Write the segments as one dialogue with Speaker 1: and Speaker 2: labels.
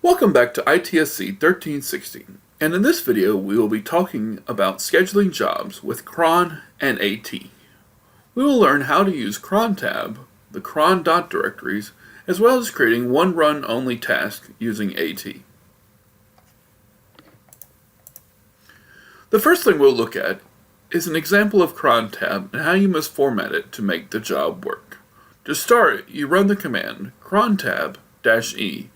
Speaker 1: Welcome back to ITSC 1316, and in this video we will be talking about scheduling jobs with cron and AT. We will learn how to use cron tab, the cron dot directories, as well as creating one run only task using AT. The first thing we'll look at is an example of cron tab and how you must format it to make the job work. To start, you run the command cron tab-e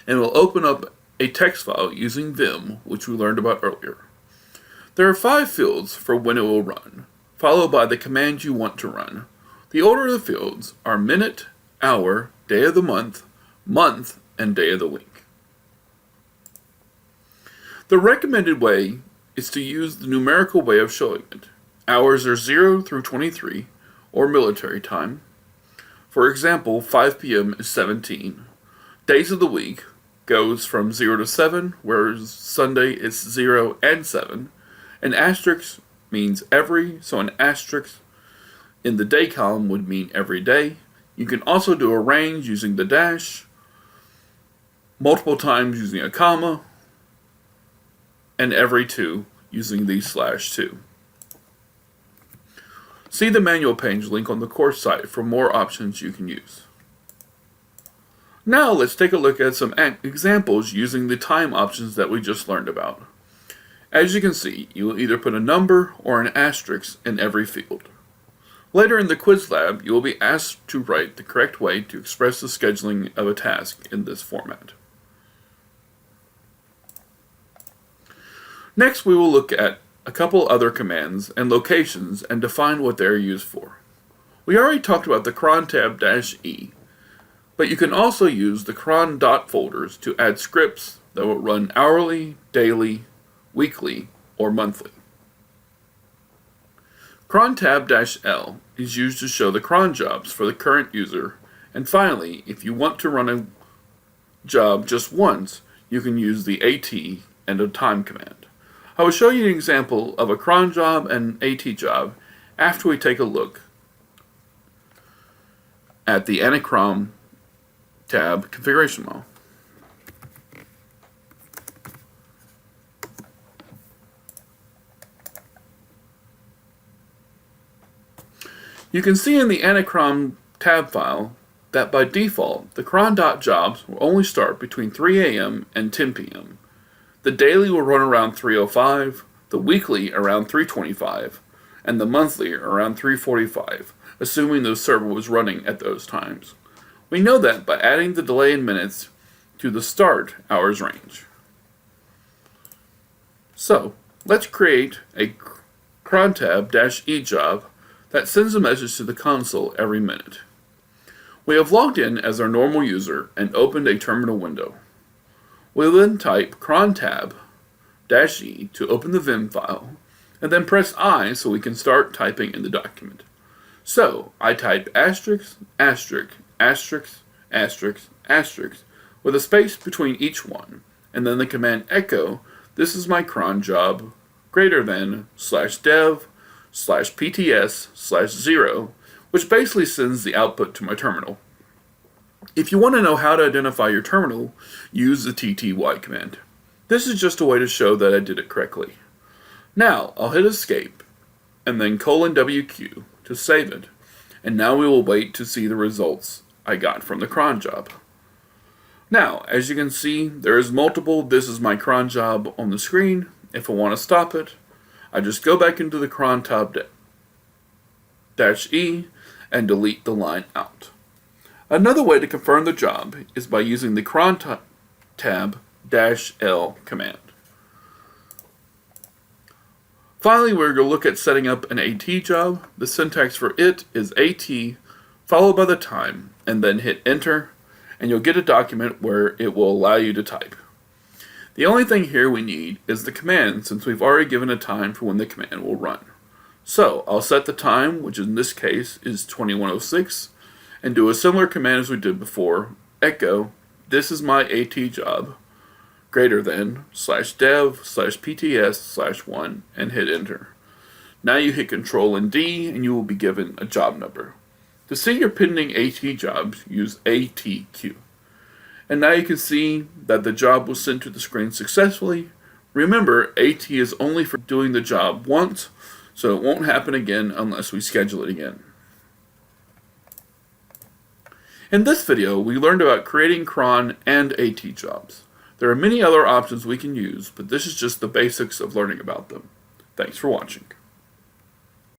Speaker 1: and it will open up a text file using vim, which we learned about earlier. There are 5 fields for when it will run, followed by the command you want to run. The order of the fields are minute, hour, day of the month, and day of the week. The recommended way is to use the numerical way of showing it. Hours are 0 through 23, or military time. For example, 5 p.m. is 17. Days of the week goes from 0 to 7, whereas Sunday is 0 and 7. An asterisk means every, so an asterisk in the day column would mean every day. You can also do a range using the dash, multiple times using a comma, and every 2 using the /2. See the manual page link on the course site for more options you can use. Now let's take a look at some examples using the time options that we just learned about. As you can see, you will either put a number or an asterisk in every field. Later in the quiz lab, you will be asked to write the correct way to express the scheduling of a task in this format. Next, we will look at a couple other commands and locations and define what they are used for. We already talked about the cron tab-e, but you can also use the cron dot folders to add scripts that will run hourly, daily, weekly, or monthly. Cron tab-l is used to show the cron jobs for the current user, and finally, if you want to run a job just once, you can use the AT and a time command. I will show you an example of a cron job and AT job after we take a look at the Anacron tab configuration model. You can see in the Anacron tab file that by default, the cron.jobs will only start between 3 a.m. and 10 p.m. The daily will run around 3:05, the weekly around 3:25, and the monthly around 3:45, assuming the server was running at those times. We know that by adding the delay in minutes to the start hours range. So, let's create a cron tab-e job that sends a message to the console every minute. We have logged in as our normal user and opened a terminal window. We'll then type cron tab-e to open the vim file, and then press I so we can start typing in the document. So, I type asterisk, asterisk, asterisk, asterisk, asterisk, with a space between each one, and then the command echo, this is my cron job, greater than, /dev, /pts/0, which basically sends the output to my terminal. If you want to know how to identify your terminal, use the tty command. This is just a way to show that I did it correctly. Now, I'll hit escape, and then :WQ to save it, and now we will wait to see the results I got from the cron job. Now, as you can see, there is multiple "this is my cron job" on the screen. If I want to stop it, I just go back into the cron tab-e and delete the line out. Another way to confirm the job is by using the cron tab-l command. Finally, we're going to look at setting up an AT job. The syntax for it is AT followed by the time, and then hit enter, and you'll get a document where it will allow you to type. The only thing here we need is the command, since we've already given a time for when the command will run. So, I'll set the time, which in this case is 21:06, and do a similar command as we did before, echo, this is my AT job, greater than, /dev, /pts/1, and hit enter. Now you hit Control and D, and you will be given a job number. To see your pending AT jobs, use ATQ. And now you can see that the job was sent to the screen successfully. Remember, AT is only for doing the job once, so it won't happen again unless we schedule it again. In this video, we learned about creating cron and AT jobs. There are many other options we can use, but this is just the basics of learning about them. Thanks for watching.